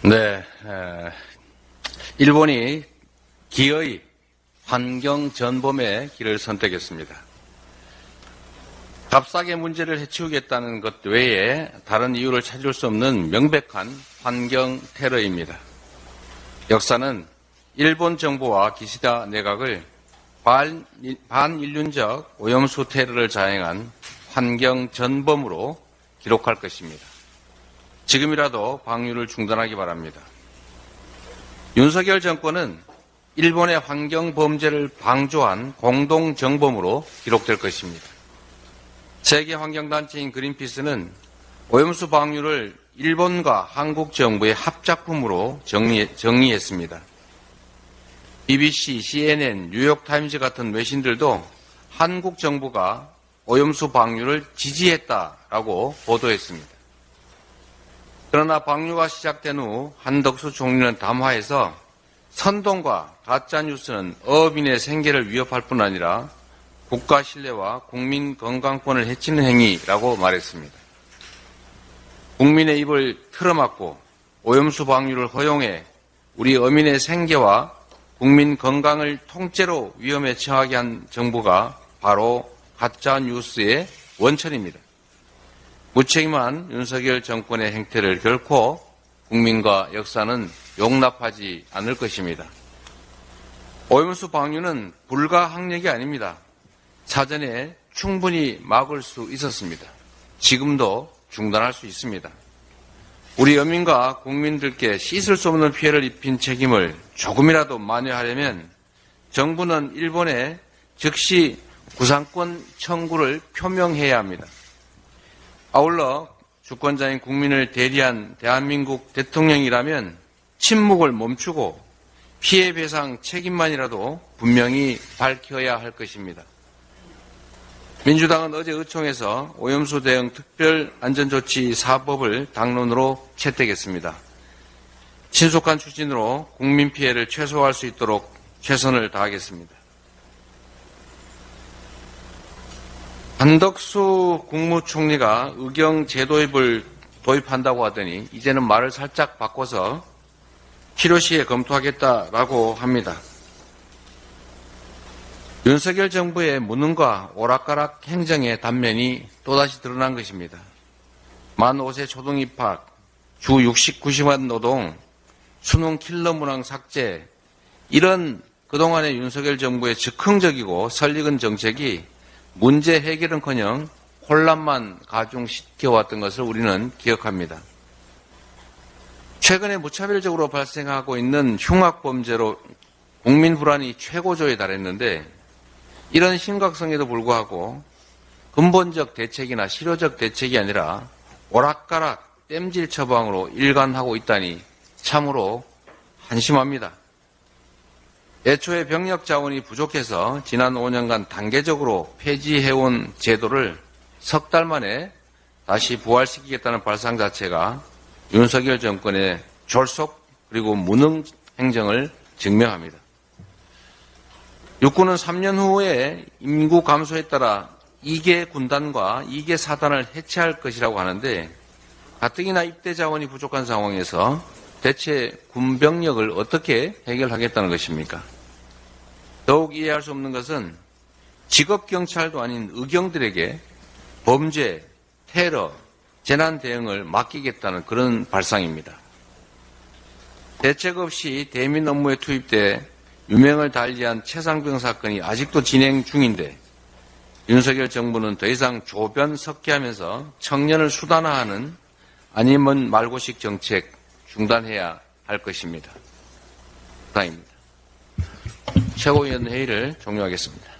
네, 일본이 기어이 환경 전범의 길을 선택했습니다. 값싸게 문제를 해치우겠다는 것 외에 다른 이유를 찾을 수 없는 명백한 환경 테러입니다. 역사는 일본 정부와 기시다 내각을 반인륜적 오염수 테러를 자행한 환경 전범으로 기록할 것입니다. 지금이라도 방류를 중단하기 바랍니다. 윤석열 정권은 일본의 환경 범죄를 방조한 공동 정범으로 기록될 것입니다. 세계 환경단체인 그린피스는 오염수 방류를 일본과 한국 정부의 합작품으로 정의했습니다. BBC, CNN, 뉴욕타임즈 같은 외신들도 한국 정부가 오염수 방류를 지지했다라고 보도했습니다. 그러나 방류가 시작된 후 한덕수 총리는 담화에서 선동과 가짜뉴스는 어업인의 생계를 위협할 뿐 아니라 국가 신뢰와 국민 건강권을 해치는 행위라고 말했습니다. 국민의 입을 틀어막고 오염수 방류를 허용해 우리 어민의 생계와 국민 건강을 통째로 위험에 처하게 한 정부가 바로 가짜뉴스의 원천입니다. 무책임한 윤석열 정권의 행태를 결코 국민과 역사는 용납하지 않을 것입니다. 오염수 방류는 불가항력이 아닙니다. 사전에 충분히 막을 수 있었습니다. 지금도 중단할 수 있습니다. 우리 어민과 국민들께 씻을 수 없는 피해를 입힌 책임을 조금이라도 만회하려면 정부는 일본에 즉시 구상권 청구를 표명해야 합니다. 아울러 주권자인 국민을 대리한 대한민국 대통령이라면 침묵을 멈추고 피해 배상 책임만이라도 분명히 밝혀야 할 것입니다. 민주당은 어제 의총에서 오염수 대응 특별안전조치 4법을 당론으로 채택했습니다. 신속한 추진으로 국민 피해를 최소화할 수 있도록 최선을 다하겠습니다. 한덕수 국무총리가 의경 제도입을 도입한다고 하더니 이제는 말을 살짝 바꿔서 필요시에 검토하겠다라고 합니다. 윤석열 정부의 무능과 오락가락 행정의 단면이 또다시 드러난 것입니다. 만 5세 초등 입학, 주 60, 90만 노동, 수능 킬러 문항 삭제, 이런 그동안의 윤석열 정부의 즉흥적이고 설익은 정책이 문제 해결은커녕 혼란만 가중시켜왔던 것을 우리는 기억합니다. 최근에 무차별적으로 발생하고 있는 흉악범죄로 국민 불안이 최고조에 달했는데 이런 심각성에도 불구하고 근본적 대책이나 실효적 대책이 아니라 오락가락 땜질 처방으로 일관하고 있다니 참으로 한심합니다. 애초에 병력 자원이 부족해서 지난 5년간 단계적으로 폐지해온 제도를 석 달 만에 다시 부활시키겠다는 발상 자체가 윤석열 정권의 졸속 그리고 무능 행정을 증명합니다. 육군은 3년 후에 인구 감소에 따라 2개 군단과 2개 사단을 해체할 것이라고 하는데 가뜩이나 입대 자원이 부족한 상황에서 대체 군병력을 어떻게 해결하겠다는 것입니까? 더욱 이해할 수 없는 것은 직업경찰도 아닌 의경들에게 범죄, 테러, 재난 대응을 맡기겠다는 그런 발상입니다. 대책 없이 대민 업무에 투입돼 유명을 달리한 최상병 사건이 아직도 진행 중인데 윤석열 정부는 더 이상 조변 석회하면서 청년을 수단화하는 아니면 말고식 정책 중단해야 할 것입니다. 이상입니다. 최고위원 회의를 종료하겠습니다.